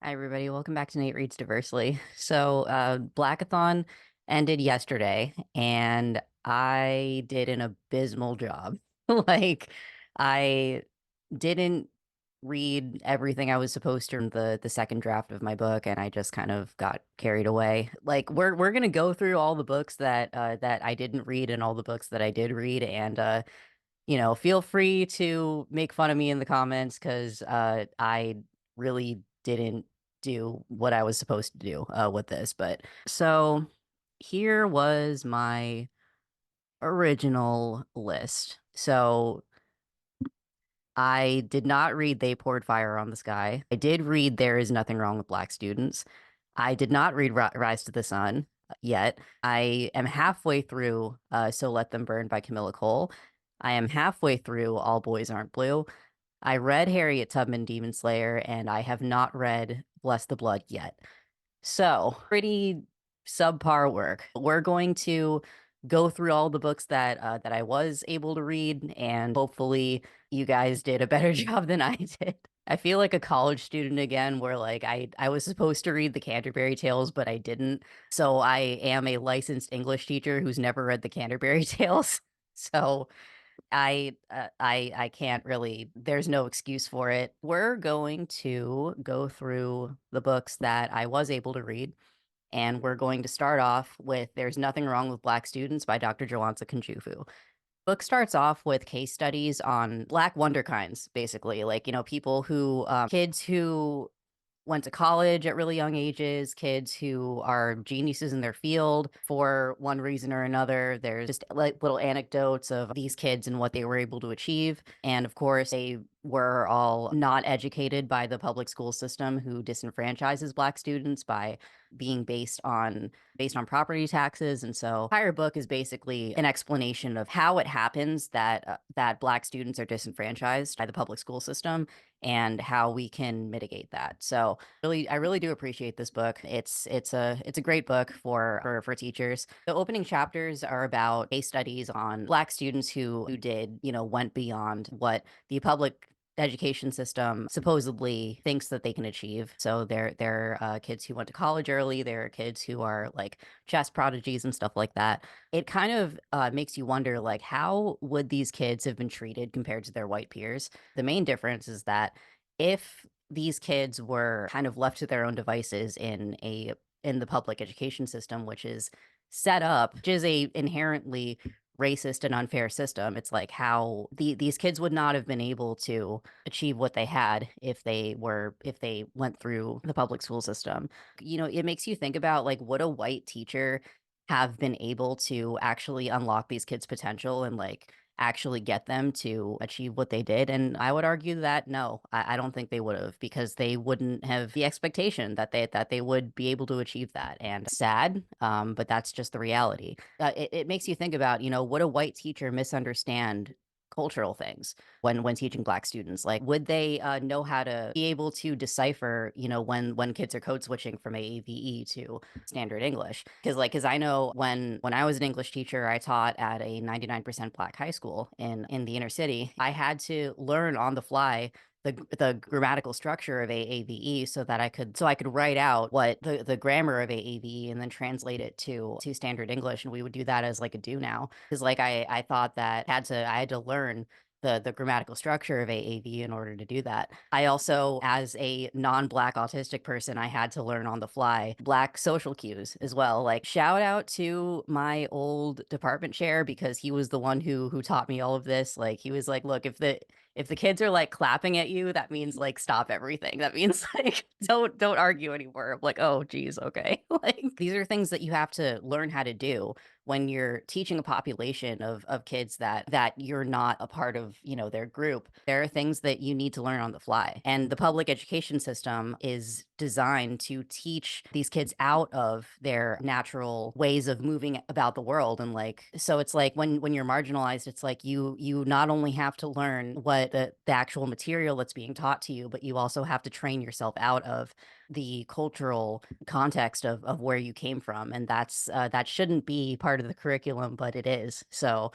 Hi, everybody. Welcome back to Nate Reads Diversely. Blackathon ended yesterday, and I did an abysmal job. Like, I didn't read everything I was supposed to in the second draft of my book, and I just kind of got carried away. Like, we're gonna go through all the books that I didn't read and all the books that I did read, and feel free to make fun of me in the comments because I really didn't do what I was supposed to do with this. But so here was my original list. So I did not read They Poured Fire on the Sky. I did read There Is Nothing Wrong with Black Students. I did not read Rise to the Sun yet. I am halfway through So Let Them Burn by Camilla Cole. I am halfway through All Boys Aren't Blue. I read Harriet Tubman Demon Slayer, and I have not read Bless the Blood yet. So, pretty subpar work. We're going to go through all the books that I was able to read, and hopefully you guys did a better job than I did. I feel like a college student again, where like I was supposed to read the Canterbury Tales, but I didn't. So I am a licensed English teacher who's never read the Canterbury Tales. So I can't really, there's no excuse for it. We're going to go through the books that I was able to read, and we're going to start off with There's Nothing Wrong with Black Students by Dr. Jawanza Kunjufu. Book starts off with case studies on Black wonderkinds, basically, like, people who, kids who went to college at really young ages, kids who are geniuses in their field for one reason or another. There's just like little anecdotes of these kids and what they were able to achieve. And of course, they were all not educated by the public school system who disenfranchises Black students by being based on property taxes. And so, the entire book is basically an explanation of how it happens that Black students are disenfranchised by the public school system and how we can mitigate that. So I really do appreciate this book. It's a great book for teachers. The opening chapters are about case studies on Black students who did, went beyond what the public education system supposedly thinks that they can achieve. So they're kids who went to college early. There are kids who are like chess prodigies and stuff like that. It kind of makes you wonder, like, how would these kids have been treated compared to their white peers? The main difference is that if these kids were kind of left to their own devices in the public education system, which is set up, which is a inherently racist and unfair system. It's like how these kids would not have been able to achieve what they had if they went through the public school system. It makes you think about, like, would a white teacher have been able to actually unlock these kids' potential and like actually get them to achieve what they did? And I would argue that no, I don't think they would have, because they wouldn't have the expectation that they would be able to achieve that. And sad, but that's just the reality. It makes you think about, would a white teacher misunderstand cultural things when teaching Black students? Like, would they know how to be able to decipher, when kids are code switching from AAVE to standard English? Because I know when I was an English teacher, I taught at a 99% Black high school in the inner city. I had to learn on the fly the grammatical structure of AAVE so I could write out what the grammar of AAVE and then translate it to standard English. And we would do that as like a do now, because like I thought that I had to learn the grammatical structure of AAV in order to do that. I also, as a non-Black autistic person, I had to learn on the fly Black social cues as well. Like, shout out to my old department chair, because he was the one who taught me all of this. Like, he was like, look, if the kids are like clapping at you, that means like stop everything. That means like don't argue anymore. I'm like, oh geez, okay. Like, these are things that you have to learn how to do when you're teaching a population of kids that you're not a part of, their group. There are things that you need to learn on the fly. And the public education system is designed to teach these kids out of their natural ways of moving about the world. And like, so it's like when you're marginalized, it's like you not only have to learn what the actual material that's being taught to you, but you also have to train yourself out of the cultural context of where you came from. And that shouldn't be part of the curriculum, but it is. So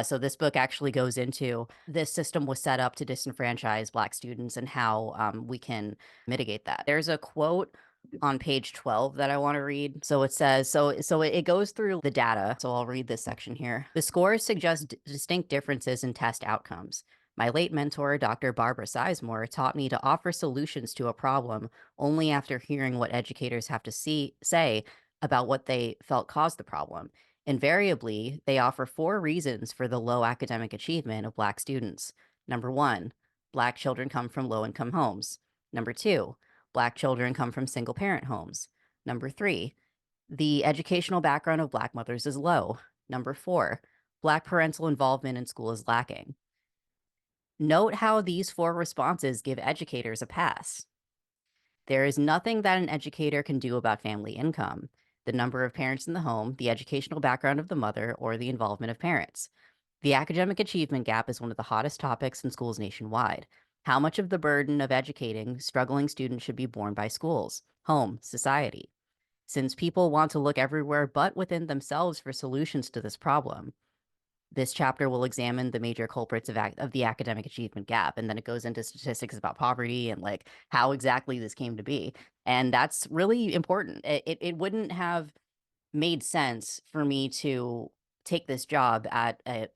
So this book actually goes into this system was set up to disenfranchise Black students and how we can mitigate that. There's a quote on page 12 that I want to read. So it says, it goes through the data. So I'll read this section here. The scores suggest distinct differences in test outcomes. My late mentor, Dr. Barbara Sizemore, taught me to offer solutions to a problem only after hearing what educators have to say about what they felt caused the problem. Invariably, they offer 4 reasons for the low academic achievement of Black students. Number 1, Black children come from low-income homes. Number 2, Black children come from single-parent homes. Number 3, the educational background of Black mothers is low. Number 4, Black parental involvement in school is lacking. Note how these 4 responses give educators a pass. There is nothing that an educator can do about family income, the number of parents in the home, the educational background of the mother, or the involvement of parents. The academic achievement gap is one of the hottest topics in schools nationwide. How much of the burden of educating struggling students should be borne by schools, home, society? Since people want to look everywhere but within themselves for solutions to this problem, this chapter will examine the major culprits of the academic achievement gap. And then it goes into statistics about poverty and like how exactly this came to be. And that's really important. It wouldn't have made sense for me to take this job at a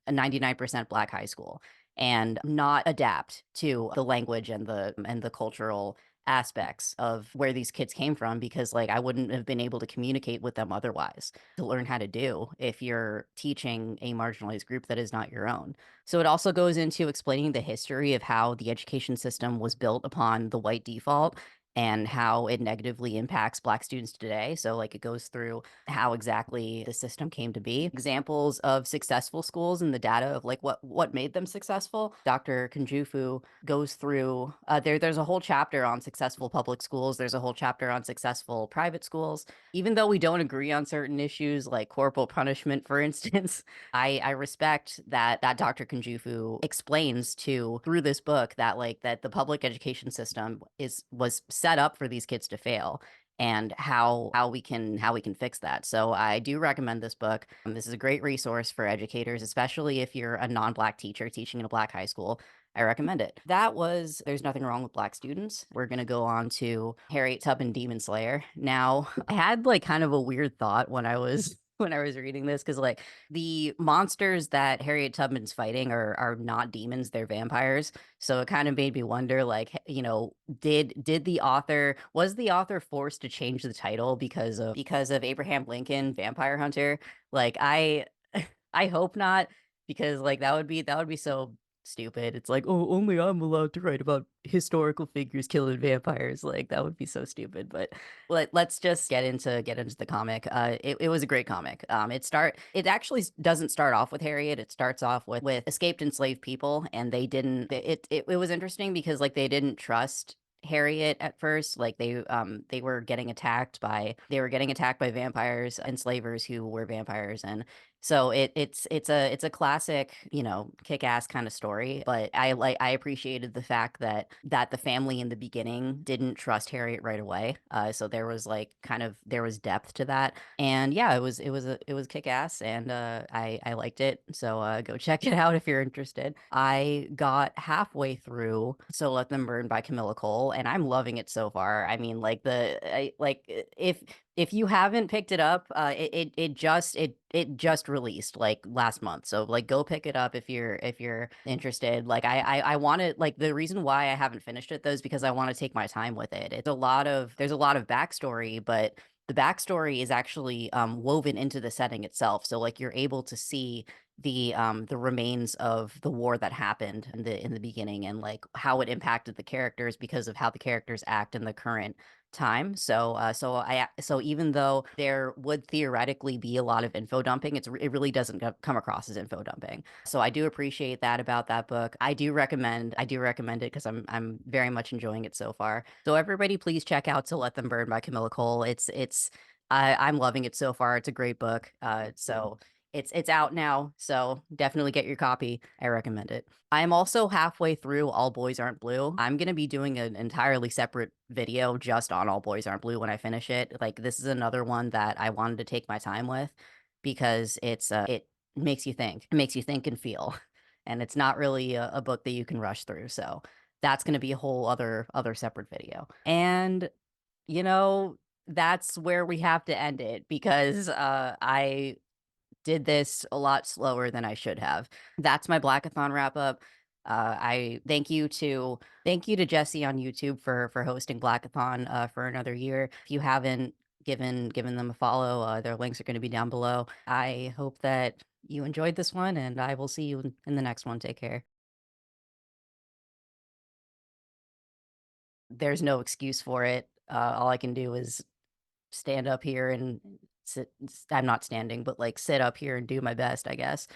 99% Black high school and not adapt to the language and the cultural aspects of where these kids came from, because like I wouldn't have been able to communicate with them otherwise to learn how to do if you're teaching a marginalized group that is not your own. So it also goes into explaining the history of how the education system was built upon the white default and how it negatively impacts Black students today. So like it goes through how exactly the system came to be, examples of successful schools and the data of like what made them successful. Dr. Kunjufu goes through there's a whole chapter on successful public schools. There's a whole chapter on successful private schools. Even though we don't agree on certain issues like corporal punishment, for instance, I respect that Dr. Kunjufu explains to through this book that like that the public education system was set up for these kids to fail, and how we can fix that. So I do recommend this book. This is a great resource for educators, especially if you're a non-Black teacher teaching in a Black high school. I recommend it. That was There's Nothing Wrong with Black Students. We're going to go on to Harriet Tubman Demon Slayer. Now, I had like kind of a weird thought when I was when I was reading this, because like the monsters that Harriet Tubman's fighting are not demons, they're vampires. So it kind of made me wonder, like, did the author was the author forced to change the title because of Abraham Lincoln, Vampire Hunter? Like I hope not, because like that would be so stupid. It's like, oh, only I'm allowed to write about historical figures killing vampires. Like that would be so stupid. But let's just get into the comic. It was a great comic. It actually doesn't start off with Harriet. It starts off with escaped enslaved people, and they didn't. It was interesting because like they didn't trust Harriet at first. Like they were getting attacked by vampires, enslavers who were vampires. And so it's a classic, kick-ass kind of story. But I appreciated the fact that the family in the beginning didn't trust Harriet right away. So there was like there was depth to that. And yeah, it was kick-ass, and I liked it. So go check it out if you're interested. I got halfway through So Let Them Burn by Camilla Cole, and I'm loving it so far. I mean, like if you haven't picked it up, it just released like last month. So like go pick it up if you're interested. Like I want to like the reason why I haven't finished it though is because I want to take my time with it. There's a lot of backstory, but the backstory is actually woven into the setting itself. So like you're able to see the remains of the war that happened in the beginning, and like how it impacted the characters because of how the characters act in the current time. So even though there would theoretically be a lot of info dumping, it really doesn't come across as info dumping. So I do appreciate that about that book. I do recommend it because I'm very much enjoying it so far. So everybody please check out To Let Them Burn by Camilla Cole. I'm loving it so far. It's a great book. So it's out now, so definitely get your copy. I recommend it. I'm also halfway through All Boys Aren't Blue. I'm gonna be doing an entirely separate video just on All Boys Aren't Blue when I finish it. Like this is another one that I wanted to take my time with because makes you think. It makes you think and feel. And it's not really a book that you can rush through. So that's going to be a whole other separate video. And you know, that's where we have to end it because I did this a lot slower than I should have. That's my Blackathon wrap up. I thank you to Jesse on YouTube for hosting Blackathon for another year. If you haven't given them a follow, their links are going to be down below. I hope that you enjoyed this one, and I will see you in the next one. Take care. There's no excuse for it. All I can do is stand up here and sit. I'm not standing, but like sit up here and do my best, I guess.